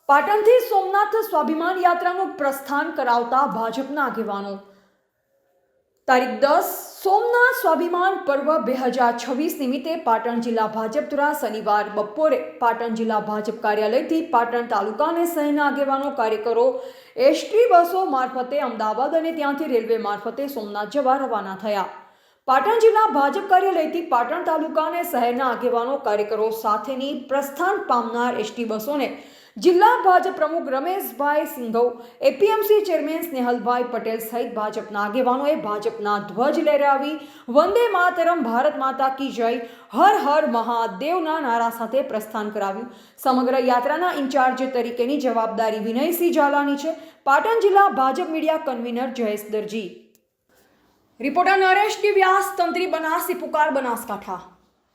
પાટણથી સોમનાથ સ્વાભિમાન યાત્રાનું પ્રસ્થાન કરાવતા ભાજપના આગેવાનો તારીખ 10 સોમનાથ સ્વાભિમાન પર્વ 2026 નિમિત્તે પાટણ જિલ્લા ભાજપ દ્વારા શનિવાર બપોરે પાટણ જિલ્લા ભાજપ કાર્યાલયથી પાટણ તાલુકા અને શહેરના આગેવાનો કાર્યકરો એસટી બસો મારફતે અમદાવાદ અને ત્યાંથી રેલવે મારફતે સોમનાથ જવા રવાના થયા। પાટણ જિલ્લા ભાજપ કાર્યાલયથી પાટણ તાલુકા અને શહેરના આગેવાનો કાર્યકરો સાથેની પ્રસ્થાન પામનાર એસટી બસોને જિલ્લા ભાજપ પ્રમુખ રમેશભાઈ સિંઘવ, એપીએમસી ચેરમેન સ્નેહલભાઈ પટેલ સહિત ભાજપના આગેવાનોએ ભાજપના ધ્વજ લહેરાવી વંદે માતરમ, ભારત માતા કી જય, હર હર મહાદેવના નારા સાથે પ્રસ્થાન કરાવ્યું। સમગ્ર યાત્રાના ઇન્ચાર્જ તરીકેની જવાબદારી વિનયસિંહ ઝાલાની છે। પાટણ જિલ્લા ભાજપ મીડિયા કન્વીનર જયેશ દરજી। રિપોર્ટર નરેશ ટી વ્યાસ, તંત્રી બનાસથી પુકાર, બનાસકાંઠા।